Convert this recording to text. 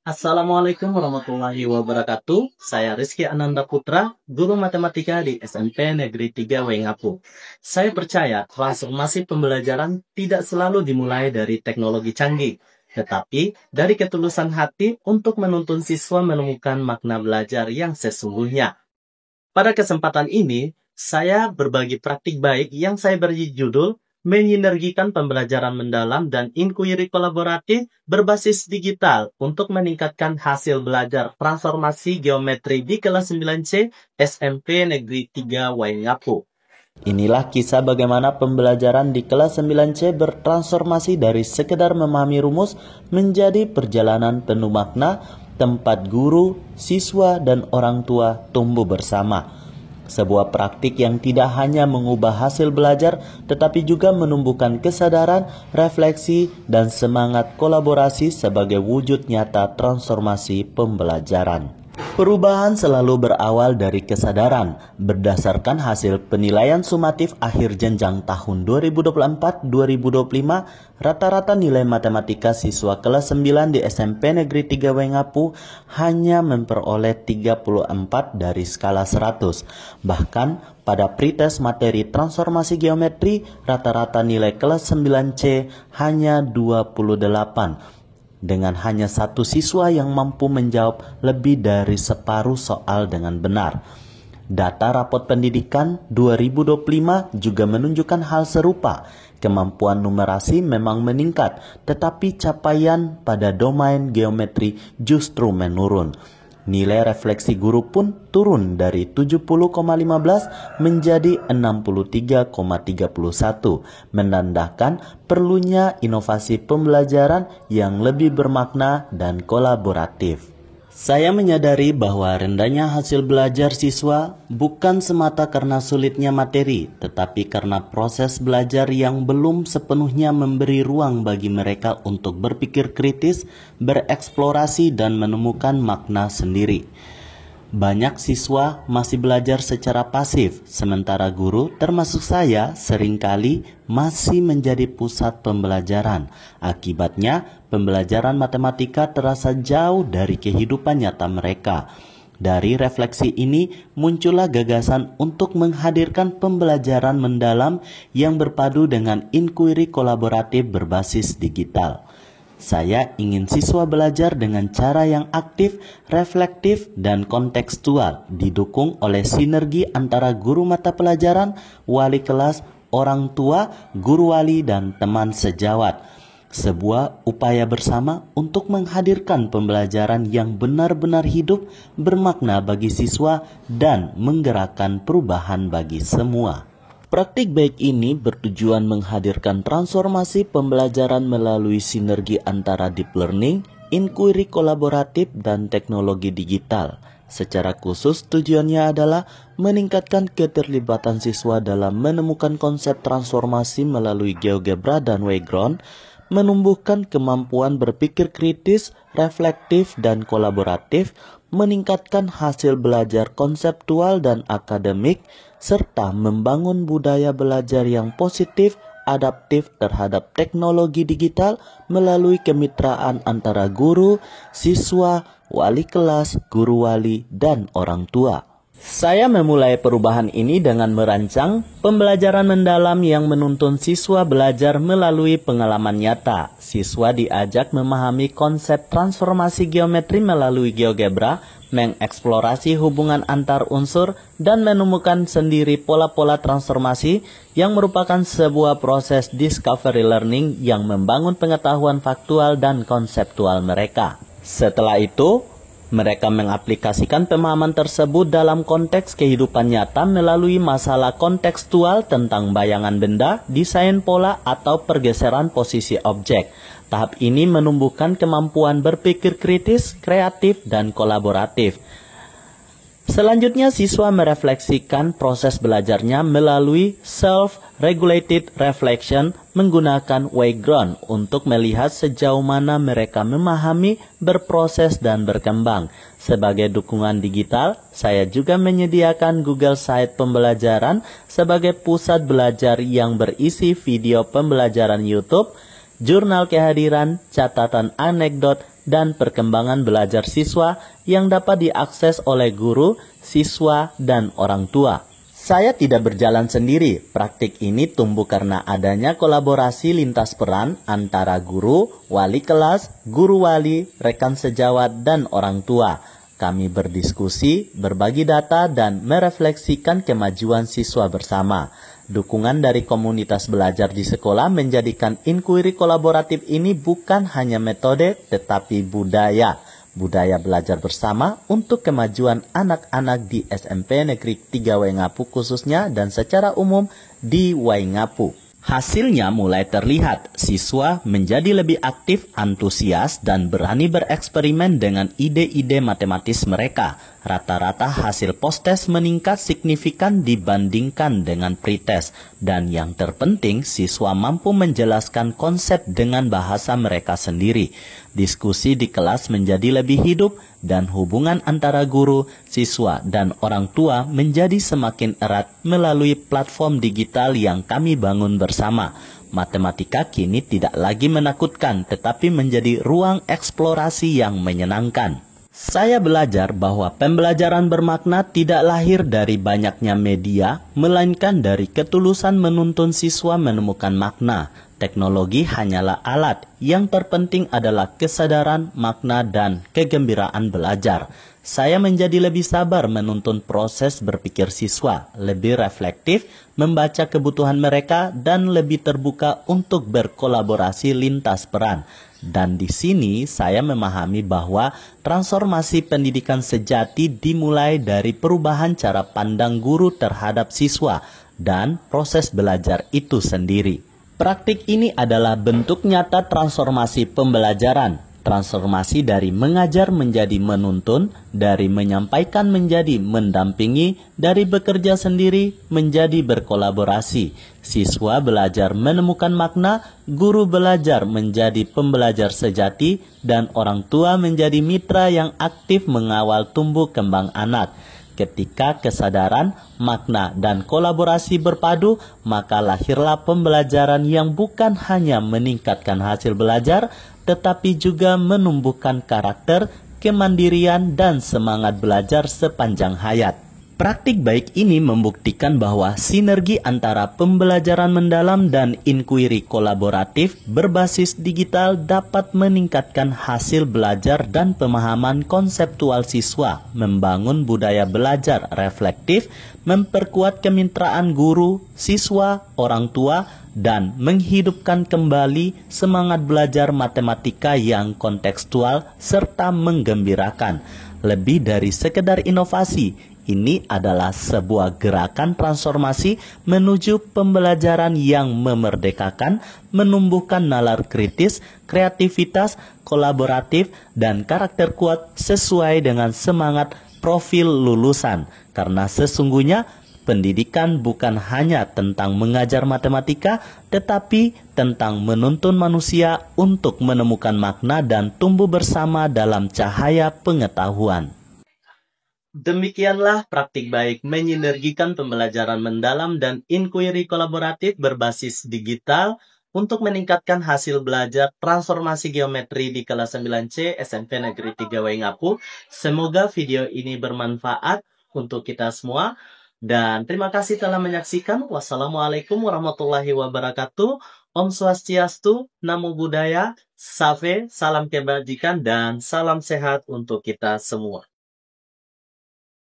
Assalamualaikum warahmatullahi wabarakatuh. Saya Rizky Ananda Putra, guru matematika di SMP Negeri 3 Wengapu. Saya percaya transformasi pembelajaran tidak selalu dimulai dari teknologi canggih, tetapi dari ketulusan hati untuk menuntun siswa menemukan makna belajar yang sesungguhnya. Pada kesempatan ini, saya berbagi praktik baik yang saya beri judul menyinergikan pembelajaran mendalam dan inkuiri kolaboratif berbasis digital untuk meningkatkan hasil belajar transformasi geometri di kelas 9C SMP Negeri 3 Waingapu. Inilah kisah bagaimana pembelajaran di kelas 9C bertransformasi dari sekedar memahami rumus menjadi perjalanan penuh makna, tempat guru, siswa, dan orang tua tumbuh bersama. Sebuah praktik yang tidak hanya mengubah hasil belajar, tetapi juga menumbuhkan kesadaran, refleksi, dan semangat kolaborasi sebagai wujud nyata transformasi pembelajaran. Perubahan selalu berawal dari kesadaran. Berdasarkan hasil penilaian sumatif akhir jenjang tahun 2024-2025, rata-rata nilai matematika siswa kelas 9 di SMP Negeri 3 Wengapu hanya memperoleh 34 dari skala 100. Bahkan pada pretest materi transformasi geometri, rata-rata nilai kelas 9C hanya 28. Dengan hanya satu siswa yang mampu menjawab lebih dari separuh soal dengan benar. Data rapot pendidikan 2025 juga menunjukkan hal serupa. Kemampuan numerasi memang meningkat, tetapi capaian pada domain geometri justru menurun. Nilai refleksi guru pun turun dari 70,15 menjadi 63,31, menandakan perlunya inovasi pembelajaran yang lebih bermakna dan kolaboratif. Saya menyadari bahwa rendahnya hasil belajar siswa bukan semata karena sulitnya materi, tetapi karena proses belajar yang belum sepenuhnya memberi ruang bagi mereka untuk berpikir kritis, bereksplorasi, dan menemukan makna sendiri. Banyak siswa masih belajar secara pasif, sementara guru, termasuk saya, seringkali masih menjadi pusat pembelajaran. Akibatnya, pembelajaran matematika terasa jauh dari kehidupan nyata mereka. Dari refleksi ini, muncullah gagasan untuk menghadirkan pembelajaran mendalam yang berpadu dengan inkuiri kolaboratif berbasis digital. Saya ingin siswa belajar dengan cara yang aktif, reflektif, dan kontekstual, didukung oleh sinergi antara guru mata pelajaran, wali kelas, orang tua, guru wali, dan teman sejawat. Sebuah upaya bersama untuk menghadirkan pembelajaran yang benar-benar hidup, bermakna bagi siswa, dan menggerakkan perubahan bagi semua. Praktik baik ini bertujuan menghadirkan transformasi pembelajaran melalui sinergi antara deep learning, inkuiri kolaboratif, dan teknologi digital. Secara khusus tujuannya adalah meningkatkan keterlibatan siswa dalam menemukan konsep transformasi melalui GeoGebra dan Wayground, menumbuhkan kemampuan berpikir kritis, reflektif, dan kolaboratif, meningkatkan hasil belajar konseptual dan akademik, serta membangun budaya belajar yang positif, adaptif terhadap teknologi digital melalui kemitraan antara guru, siswa, wali kelas, guru wali, dan orang tua. Saya memulai perubahan ini dengan merancang pembelajaran mendalam yang menuntun siswa belajar melalui pengalaman nyata. Siswa diajak memahami konsep transformasi geometri melalui GeoGebra, mengeksplorasi hubungan antar unsur, dan menemukan sendiri pola-pola transformasi yang merupakan sebuah proses discovery learning yang membangun pengetahuan faktual dan konseptual mereka. Setelah itu, mereka mengaplikasikan pemahaman tersebut dalam konteks kehidupan nyata melalui masalah kontekstual tentang bayangan benda, desain pola, atau pergeseran posisi objek. Tahap ini menumbuhkan kemampuan berpikir kritis, kreatif, dan kolaboratif. Selanjutnya, siswa merefleksikan proses belajarnya melalui self-regulated reflection menggunakan Wayground untuk melihat sejauh mana mereka memahami, berproses, dan berkembang. Sebagai dukungan digital, saya juga menyediakan Google Site pembelajaran sebagai pusat belajar yang berisi video pembelajaran YouTube, jurnal kehadiran, catatan anekdot, dan perkembangan belajar siswa yang dapat diakses oleh guru, siswa, dan orang tua. Saya tidak berjalan sendiri. Praktik ini tumbuh karena adanya kolaborasi lintas peran antara guru, wali kelas, guru wali, rekan sejawat, dan orang tua. Kami berdiskusi, berbagi data, dan merefleksikan kemajuan siswa bersama. Dukungan dari komunitas belajar di sekolah menjadikan inquiry kolaboratif ini bukan hanya metode, tetapi budaya. Budaya belajar bersama untuk kemajuan anak-anak di SMP Negeri 3 Waingapu khususnya dan secara umum di Waingapu. Hasilnya mulai terlihat, siswa menjadi lebih aktif, antusias, dan berani bereksperimen dengan ide-ide matematis mereka. Rata-rata hasil post-test meningkat signifikan dibandingkan dengan pre-test. Dan yang terpenting, siswa mampu menjelaskan konsep dengan bahasa mereka sendiri. Diskusi di kelas menjadi lebih hidup dan hubungan antara guru, siswa, dan orang tua menjadi semakin erat melalui platform digital yang kami bangun bersama. Matematika kini tidak lagi menakutkan tetapi menjadi ruang eksplorasi yang menyenangkan. Saya belajar bahwa pembelajaran bermakna tidak lahir dari banyaknya media, melainkan dari ketulusan menuntun siswa menemukan makna. Teknologi hanyalah alat, yang terpenting adalah kesadaran, makna, dan kegembiraan belajar. Saya menjadi lebih sabar menuntun proses berpikir siswa, lebih reflektif, membaca kebutuhan mereka, dan lebih terbuka untuk berkolaborasi lintas peran. Dan di sini saya memahami bahwa transformasi pendidikan sejati dimulai dari perubahan cara pandang guru terhadap siswa dan proses belajar itu sendiri. Praktik ini adalah bentuk nyata transformasi pembelajaran. Transformasi dari mengajar menjadi menuntun, dari menyampaikan menjadi mendampingi, dari bekerja sendiri menjadi berkolaborasi. Siswa belajar menemukan makna, guru belajar menjadi pembelajar sejati, dan orang tua menjadi mitra yang aktif mengawal tumbuh kembang anak. Ketika kesadaran, makna, dan kolaborasi berpadu, maka lahirlah pembelajaran yang bukan hanya meningkatkan hasil belajar, tetapi juga menumbuhkan karakter, kemandirian, dan semangat belajar sepanjang hayat. Praktik baik ini membuktikan bahwa sinergi antara pembelajaran mendalam dan inquiry kolaboratif berbasis digital dapat meningkatkan hasil belajar dan pemahaman konseptual siswa, membangun budaya belajar reflektif, memperkuat kemitraan guru, siswa, orang tua, dan menghidupkan kembali semangat belajar matematika yang kontekstual serta menggembirakan. Lebih dari sekedar inovasi, ini adalah sebuah gerakan transformasi menuju pembelajaran yang memerdekakan, menumbuhkan nalar kritis, kreativitas, kolaboratif, dan karakter kuat sesuai dengan semangat profil lulusan. Karena sesungguhnya pendidikan bukan hanya tentang mengajar matematika, tetapi tentang menuntun manusia untuk menemukan makna dan tumbuh bersama dalam cahaya pengetahuan. Demikianlah praktik baik menyinergikan pembelajaran mendalam dan inquiry kolaboratif berbasis digital untuk meningkatkan hasil belajar transformasi geometri di kelas 9C SMP Negeri 3 Waingapu. Semoga video ini bermanfaat untuk kita semua. Dan terima kasih telah menyaksikan. Wassalamualaikum warahmatullahi wabarakatuh. Om Swastiastu, Namo Buddhaya, Save, salam kebajikan, dan salam sehat untuk kita semua.